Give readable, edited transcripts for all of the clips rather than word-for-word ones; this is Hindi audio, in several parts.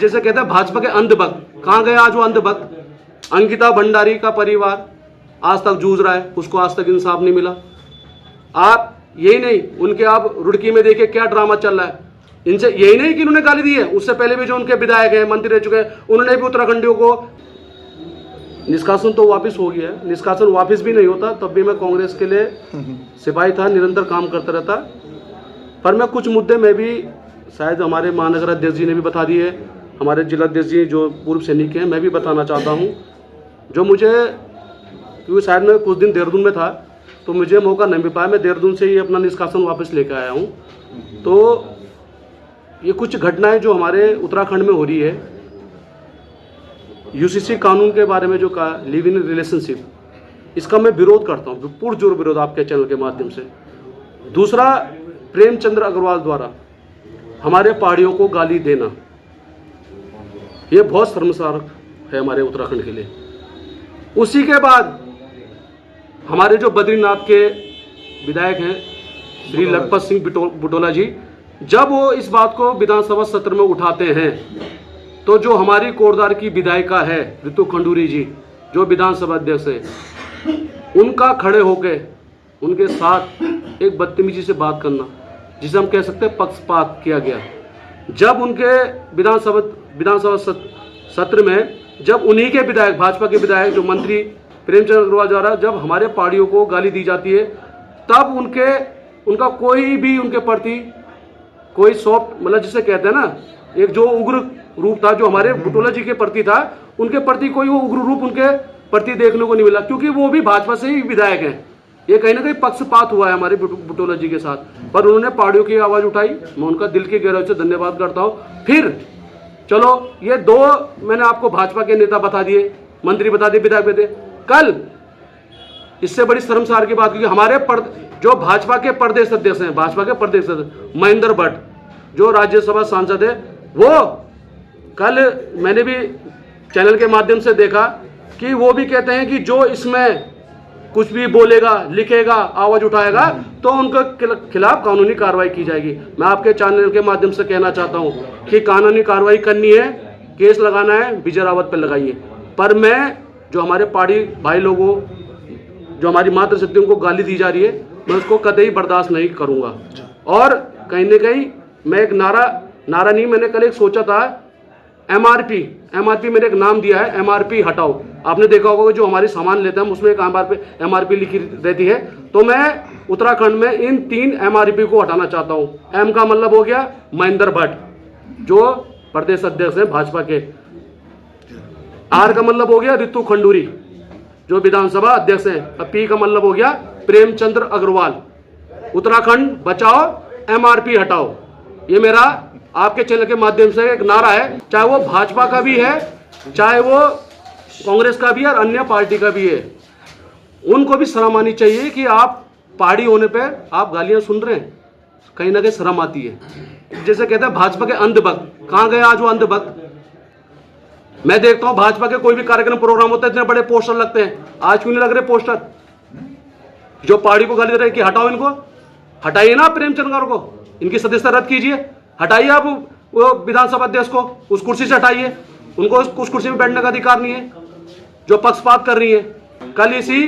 जैसे कहते हैं भाजपा के अंधभक्त, कहाँ गए आज वो अंधभक्त? अंकिता भंडारी का परिवार आज तक जूझ रहा है, उसको आज तक इंसाफ नहीं मिला। आप यही नहीं, उनके आप रुड़की में देखिए क्या ड्रामा चल रहा है। इनसे यही नहीं कि इन्होंने गाली दी है, उससे पहले भी जो उनके विधायक हैं, मंत्री रह चुके हैं, उन्होंने भी उत्तराखंडियों को निष्कासन तो वापस हो गया है। निष्कासन वापस भी नहीं होता तब भी मैं कांग्रेस के लिए सिपाही था, निरंतर काम करता रहता। पर मैं कुछ मुद्दे में भी, शायद हमारे महानगर अध्यक्ष जी ने भी बता दिए, हमारे जिला अध्यक्ष जी जो पूर्व सैनिक हैं, मैं भी बताना चाहता हूँ। जो मुझे, क्योंकि शायद मैं कुछ दिन देहरादून में था तो मुझे मौका नहीं मिल पाया, मैं देहरादून से ही अपना निष्कासन वापस लेकर आया हूँ। तो ये कुछ घटनाएं जो हमारे उत्तराखंड में हो रही है, यूसीसी कानून के बारे में जो कहा, लिव इन रिलेशनशिप, इसका मैं विरोध करता हूँ, पुरजोर विरोध आपके चैनल के माध्यम से। दूसरा, प्रेमचंद्र अग्रवाल द्वारा हमारे पहाड़ियों को गाली देना, ये बहुत शर्मसार है हमारे उत्तराखंड के लिए। उसी के बाद हमारे जो बद्रीनाथ के विधायक हैं श्री लखपत सिंह बुटोला जी, जब वो इस बात को विधानसभा सत्र में उठाते हैं तो जो हमारी कोटद्वार की विधायिका है ऋतु खंडूरी जी, जो विधानसभा अध्यक्ष है, उनका खड़े होकर उनके साथ एक बदतमीजी से बात करना, जिसे हम कह सकते हैं पक्षपात किया गया। जब उनके विधानसभा सत्र में जब उन्हीं के विधायक, भाजपा के विधायक जो मंत्री प्रेमचंद्र अग्रवाल द्वारा जब हमारे पहाड़ियों को गाली दी जाती है, तब उनका कोई भी उनके प्रति कोई सॉफ्ट, मतलब जिसे कहते हैं ना, एक जो उग्र रूप था जो हमारे बुटोला जी के प्रति था, उनके प्रति कोई वो उग्र रूप उनके प्रति देखने को नहीं मिला, क्योंकि वो भी भाजपा से ही विधायक हैं। ये कहीं ना कहीं पक्षपात हुआ है हमारे बुटोला जी के साथ, पर उन्होंने पहाड़ियों की आवाज़ उठाई, मैं उनका दिल की गहराई से धन्यवाद करता हूँ। फिर चलो, ये दो मैंने आपको भाजपा के नेता बता दिए, मंत्री बता दिए, विधायक बता दिए। कल इससे बड़ी शर्मसार की बात की, हमारे जो भाजपा के प्रदेश अध्यक्ष हैं, भाजपा के प्रदेश अध्यक्ष महेंद्र भट्ट, जो राज्यसभा सांसद है, वो कल मैंने भी चैनल के माध्यम से देखा कि वो भी कहते हैं कि जो इसमें कुछ भी बोलेगा, लिखेगा, आवाज उठाएगा तो उनके खिलाफ कानूनी कार्रवाई की जाएगी। मैं आपके चैनल के माध्यम से कहना चाहता हूं कि कानूनी कार्रवाई करनी है, केस लगाना है, विजय रावत पर लगाइए। पर मैं जो हमारे पहाड़ी भाई लोगों, जो हमारी मातृशक्तियों को गाली दी जा रही है, मैं उसको कतई बर्दाश्त नहीं करूंगा। और कहीं ना कहीं मैं एक नारा नहीं, मैंने कल एक सोचा था, एमआरपी मैंने एक नाम दिया है, एमआरपी हटाओ। आपने देखा होगा जो हमारी सामान लेते हैं हम उसमें एक एमआरपी लिखी रहती है, तो मैं उत्तराखंड में इन 3 एमआरपी को हटाना चाहता हूं। एम का मतलब हो गया महेंद्र भट्ट, जो प्रदेश अध्यक्ष हैं भाजपा के। आर का मतलब हो गया ऋतु खंडूरी, जो विधानसभा अध्यक्ष हैं। अब पी का मतलब हो गया प्रेमचंद्र अग्रवाल। उत्तराखंड बचाओ, एमआरपी हटाओ, ये मेरा आपके चैनल के माध्यम से एक नारा है, चाहे वो भाजपा का भी है, चाहे वो कांग्रेस का भी है और अन्य पार्टी का भी है। उनको भी शर्म आनी चाहिए कि आप पहाड़ी होने पे आप गालियां सुन रहे हैं, कहीं ना कहीं शर्म आती है। जैसे कहते हैं भाजपा के अंधभक्त, कहां गए आज वो अंधभक्त? मैं देखता हूं भाजपा के कोई भी कार्यक्रम प्रोग्राम होता है, इतने बड़े पोस्टर लगते हैं, आज क्यों नहीं लग रहे पोस्टर? जो पहाड़ी को गाली दे रहे हैं कि हटाओ इनको, हटाइए ना प्रेमचंद्र को, इनकी सदस्यता रद्द कीजिए, हटाइए आप वो विधानसभा अध्यक्ष को उस कुर्सी से हटाइए, उनको उस कुर्सी में बैठने का अधिकार नहीं है, जो पक्षपात कर रही है। कल इसी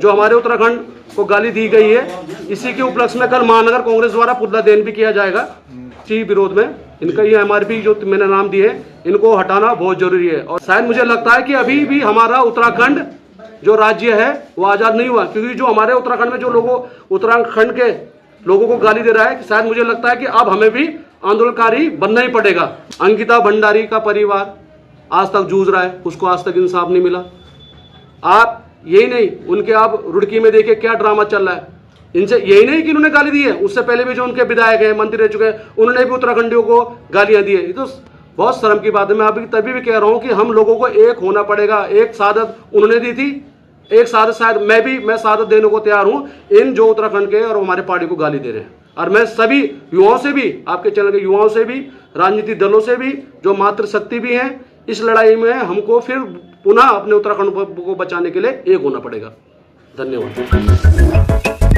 जो हमारे उत्तराखंड को गाली दी गई है, इसी के उपलक्ष्य में कल महानगर कांग्रेस द्वारा पुतला दहन भी किया जाएगा इसी विरोध में। इनका ये एमआरपी जो मैंने नाम दिए, इनको हटाना बहुत जरूरी है। और शायद मुझे लगता है कि अभी भी हमारा उत्तराखंड जो राज्य है वो आजाद नहीं हुआ, क्योंकि जो हमारे उत्तराखंड में जो लोगों, उत्तराखंड के लोगों को गाली दे रहा है, शायद मुझे लगता है कि अब हमें भी आंदोलनकारी बनना ही पड़ेगा। अंकिता भंडारी का परिवार आज तक जूझ रहा है, उसको आज तक इंसाफ नहीं मिला। आप यही नहीं, उनके आप रुड़की में देखिए क्या ड्रामा चल रहा है। इनसे यही नहीं कि इन्होंने गाली दी है, उससे पहले भी जो उनके विधायक हैं, मंत्री रह चुके हैं, उन्होंने भी उत्तराखंडियों को गालियां दी है। ये तो बहुत शर्म की बात है। मैं अभी तभी भी कह रहा हूं कि हम लोगों को एक होना पड़ेगा। एक शहादत उन्होंने दी थी, एक शहादत शायद मैं शहादत देने को तैयार हूं इन जो उत्तराखंड के और हमारे पार्टी को गाली दे रहे हैं। और मैं सभी युवाओं से भी, आपके चैनल के युवाओं से भी, राजनीतिक दलों से भी, जो मातृशक्ति भी हैं, इस लड़ाई में हमको फिर पुनः अपने उत्तराखंड को बचाने के लिए एक होना पड़ेगा। धन्यवाद।